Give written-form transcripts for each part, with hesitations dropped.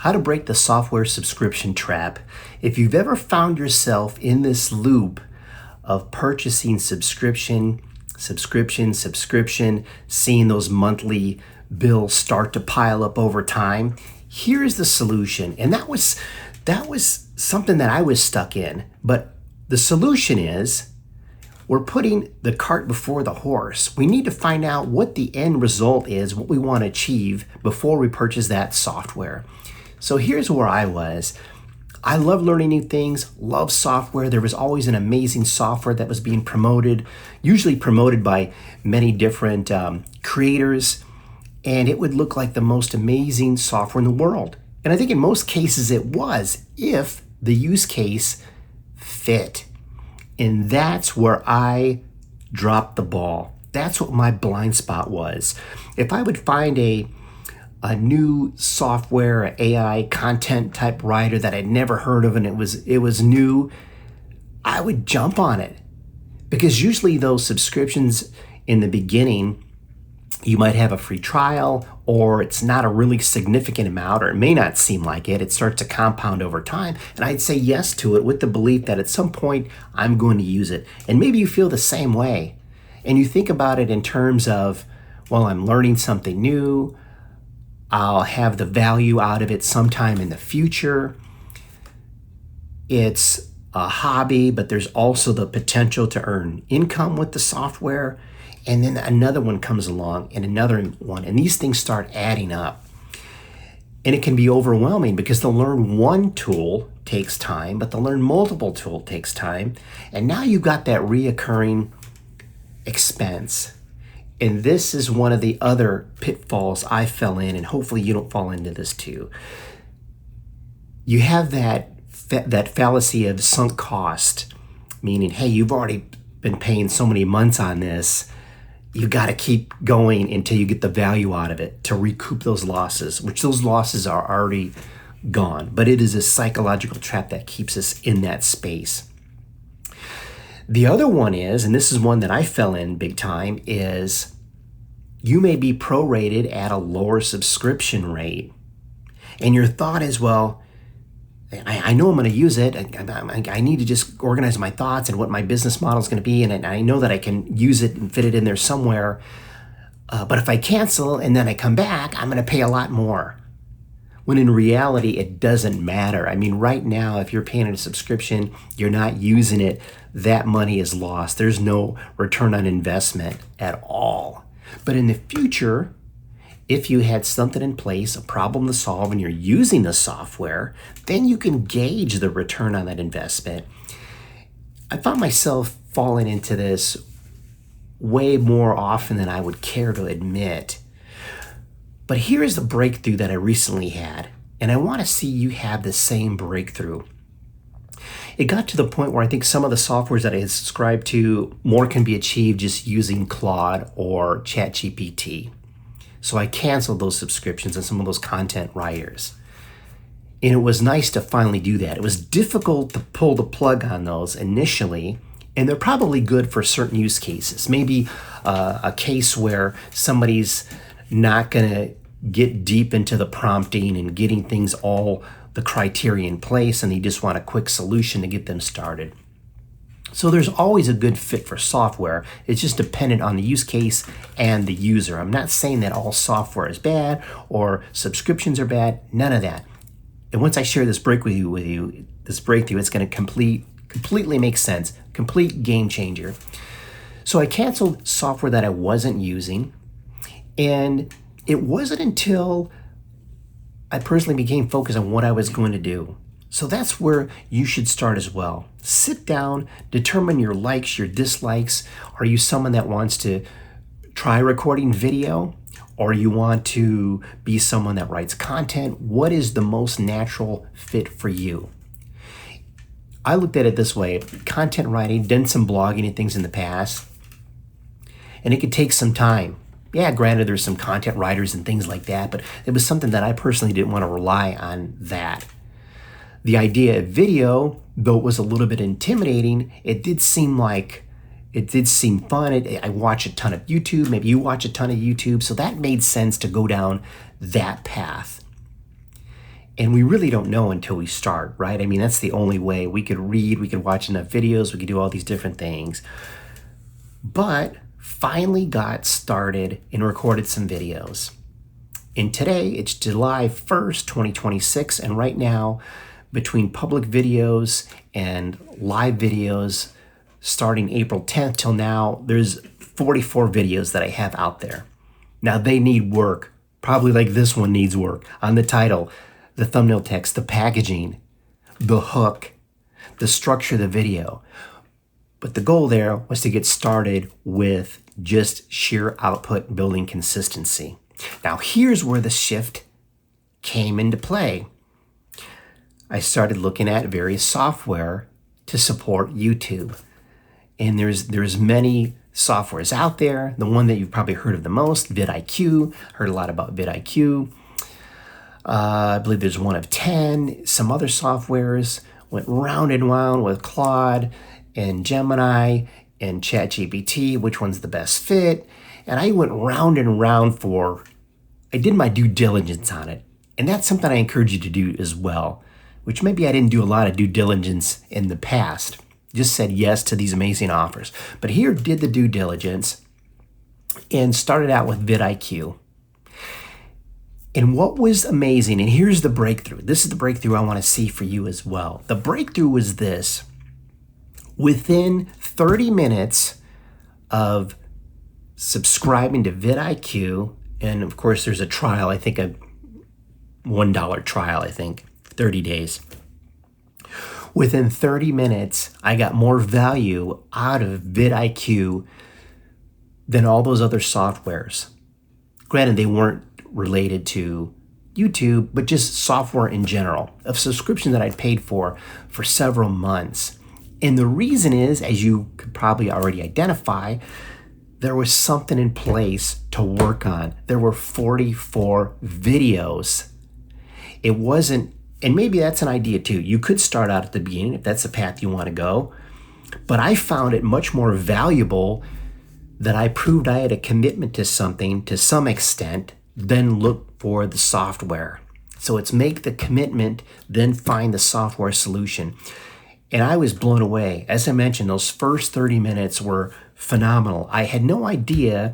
How to break the software subscription trap. If you've ever found yourself in this loop of purchasing subscription, seeing those monthly bills start to pile up over time, here's the solution. And that was something that I was stuck in. But the solution is we're putting the cart before the horse. We need to find out what the end result is, what we want to achieve before we purchase that software. So here's where I was. I love learning new things, love software. There was always an amazing software that was being promoted, usually promoted by many different creators, and it would look like the most amazing software in the world. And I think in most cases it was, if the use case fit. And that's where I dropped the ball. That's what my blind spot was. If I would find a new software, AI content type writer that I'd never heard of and it was new, I would jump on it. Because usually those subscriptions in the beginning, you might have a free trial, or it's not a really significant amount, or it may not seem like it. It starts to compound over time. And I'd say yes to it with the belief that at some point I'm going to use it. And maybe you feel the same way. And you think about it in terms of, well, I'm learning something new. I'll have the value out of it sometime in the future. It's a hobby, but there's also the potential to earn income with the software. And then another one comes along and another one. And these things start adding up. And it can be overwhelming because to learn one tool takes time, but to learn multiple tools takes time. And now you've got that reoccurring expense. And this is one of the other pitfalls I fell in, and hopefully you don't fall into this too. You have that fallacy of sunk cost, meaning, hey, you've already been paying so many months on this. You got to keep going until you get the value out of it to recoup those losses, which those losses are already gone. But it is a psychological trap that keeps us in that space. The other one is, and this is one that I fell in big time, is you may be prorated at a lower subscription rate. And your thought is, well, I know I'm going to use it. I need to just organize my thoughts and what my business model is going to be. And I know that I can use it and fit it in there somewhere. But if I cancel and then I come back, I'm going to pay a lot more. When in reality, it doesn't matter. I mean, right now, if you're paying a subscription, you're not using it, that money is lost. There's no return on investment at all. But in the future, if you had something in place, a problem to solve, and you're using the software, then you can gauge the return on that investment. I found myself falling into this way more often than I would care to admit. But here is the breakthrough that I recently had, and I want to see you have the same breakthrough. It got to the point where I think some of the softwares that I had subscribed to, more can be achieved just using Claude or ChatGPT. So I canceled those subscriptions and some of those content writers. And it was nice to finally do that. It was difficult to pull the plug on those initially, and they're probably good for certain use cases. Maybe a case where somebody's not going to get deep into the prompting and getting things all the criteria in place, and they just want a quick solution to get them started. So there's always a good fit for software. It's just dependent on the use case and the user. I'm not saying that all software is bad or subscriptions are bad, none of that. And once I share this breakthrough with you, it's going to completely make sense, complete game changer. So I canceled software that I wasn't using, and it wasn't until I personally became focused on what I was going to do. So that's where you should start as well. Sit down, determine your likes, your dislikes. Are you someone that wants to try recording video, or you want to be someone that writes content? What is the most natural fit for you? I looked at it this way: content writing, done some blogging and things in the past, and it could take some time. Yeah, granted, there's some content writers and things like that, but it was something that I personally didn't want to rely on that. The idea of video, though it was a little bit intimidating, it did seem fun. I watch a ton of YouTube. Maybe you watch a ton of YouTube. So that made sense to go down that path. And we really don't know until we start, right? I mean, that's the only way. We could read, we could watch enough videos, we could do all these different things. But finally got started and recorded some videos. And today, it's July 1st, 2026, and right now, between public videos and live videos, starting April 10th till now, there's 44 videos that I have out there. Now, they need work, probably like this one needs work, on the title, the thumbnail text, the packaging, the hook, the structure of the video. But the goal there was to get started with just sheer output building consistency. Now, here's where the shift came into play. I started looking at various software to support YouTube. And there's many softwares out there. The one that you've probably heard of the most, vidIQ. Heard a lot about vidIQ. I believe there's one of 10. Some other softwares went round and round with Claude and Gemini and ChatGPT, which one's the best fit. And I went round and round I did my due diligence on it. And that's something I encourage you to do as well, which maybe I didn't do a lot of due diligence in the past. Just said yes to these amazing offers. But here did the due diligence and started out with vidIQ. And what was amazing, and here's the breakthrough. This is the breakthrough I want to see for you as well. The breakthrough was this. Within 30 minutes of subscribing to vidIQ, and of course there's a trial, I think a $1 trial, 30 days. Within 30 minutes, I got more value out of vidIQ than all those other softwares. Granted, they weren't related to YouTube, but just software in general, of subscription that I'd paid for several months. And the reason is, as you could probably already identify, there was something in place to work on. There were 44 videos. It wasn't, and maybe that's an idea too. You could start out at the beginning if that's the path you want to go. But I found it much more valuable that I proved I had a commitment to something to some extent, then look for the software. So it's make the commitment, then find the software solution. And I was blown away. As I mentioned, those first 30 minutes were phenomenal. I had no idea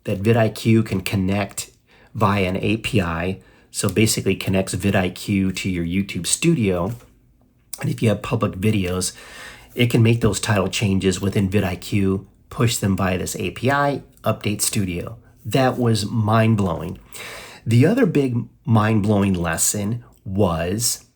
that vidIQ can connect via an API. So basically connects vidIQ to your YouTube studio. And if you have public videos, it can make those title changes within vidIQ, push them via this API, update studio. That was mind-blowing. The other big mind-blowing lesson was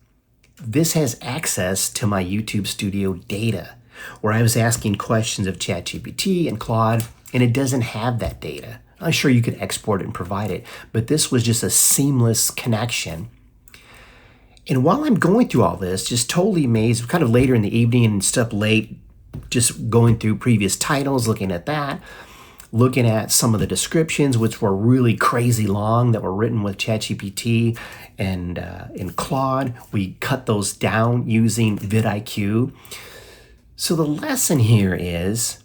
this has access to my YouTube studio data, where I was asking questions of ChatGPT and Claude, and it doesn't have that data. I'm sure you could export it and provide it, but this was just a seamless connection. And while I'm going through all this, just totally amazed, kind of later in the evening and stuff late, just going through previous titles, looking at that, looking at some of the descriptions, which were really crazy long, that were written with ChatGPT and in Claude. We cut those down using vidIQ. So the lesson here is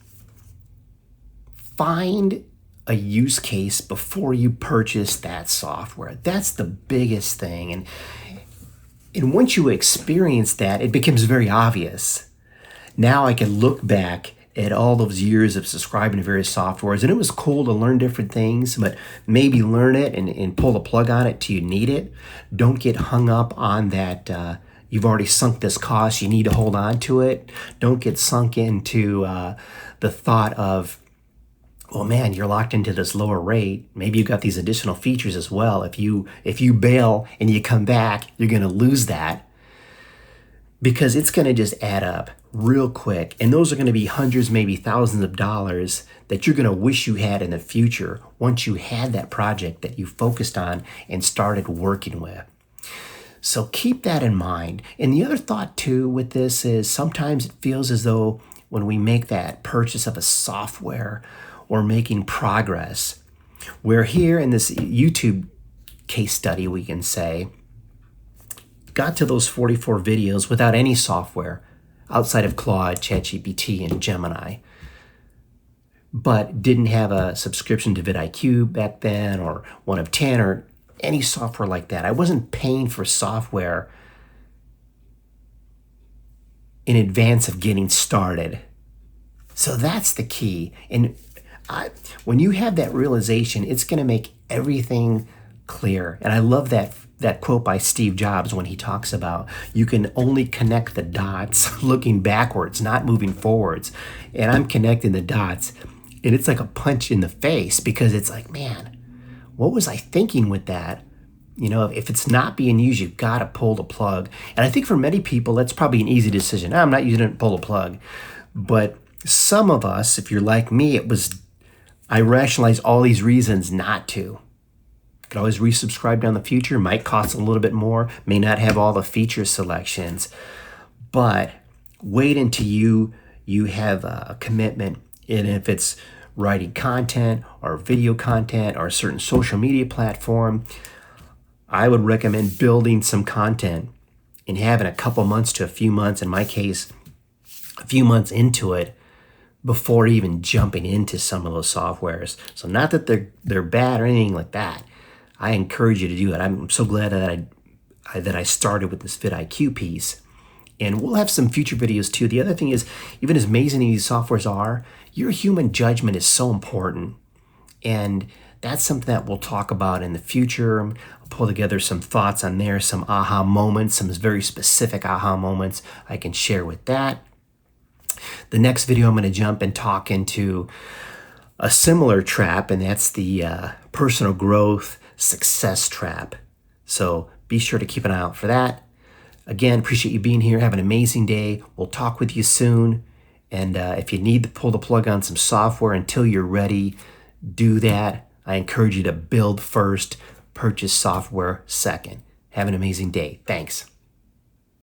find a use case before you purchase that software. That's the biggest thing. And once you experience that, it becomes very obvious. Now I can look back at all those years of subscribing to various softwares, and it was cool to learn different things, but maybe learn it and pull the plug on it till you need it. Don't get hung up on that you've already sunk this cost, you need to hold on to it. Don't get sunk into the thought of, well, man, you're locked into this lower rate. Maybe you've got these additional features as well. If you bail and you come back, you're going to lose that, because it's going to just add up real quick. And those are going to be hundreds, maybe thousands of dollars that you're going to wish you had in the future once you had that project that you focused on and started working with. So keep that in mind. And the other thought too with this is sometimes it feels as though when we make that purchase of a software, we're making progress. We're here in this YouTube case study, we can say, got to those 44 videos without any software outside of Claude, ChatGPT, and Gemini, but didn't have a subscription to vidIQ back then, or one of 10, or any software like that. I wasn't paying for software in advance of getting started. So that's the key. And when you have that realization, it's going to make everything clear. And I love that quote by Steve Jobs when he talks about you can only connect the dots looking backwards, not moving forwards. And I'm connecting the dots, and it's like a punch in the face, because it's like, man, what was I thinking with that? You know, if it's not being used, you've got to pull the plug. And I think for many people, that's probably an easy decision. I'm not using it to pull the plug. But some of us, if you're like me, I rationalize all these reasons not to. Could always resubscribe down the future. Might cost a little bit more. May not have all the feature selections. But wait until you have a commitment. And if it's writing content or video content or a certain social media platform, I would recommend building some content and having a couple months to a few months, in my case, a few months into it, before even jumping into some of those softwares. So not that they're bad or anything like that. I encourage you to do it. I'm so glad that I started with this vidIQ piece. And we'll have some future videos too. The other thing is, even as amazing as these softwares are, your human judgment is so important. And that's something that we'll talk about in the future. I'll pull together some thoughts on there, some aha moments, some very specific aha moments I can share with that. The next video, I'm going to jump and talk into a similar trap, and that's the personal growth success trap. So be sure to keep an eye out for that. Again, appreciate you being here. Have an amazing day. We'll talk with you soon. And if you need to pull the plug on some software until you're ready, do that. I encourage you to build first, purchase software second. Have an amazing day. Thanks.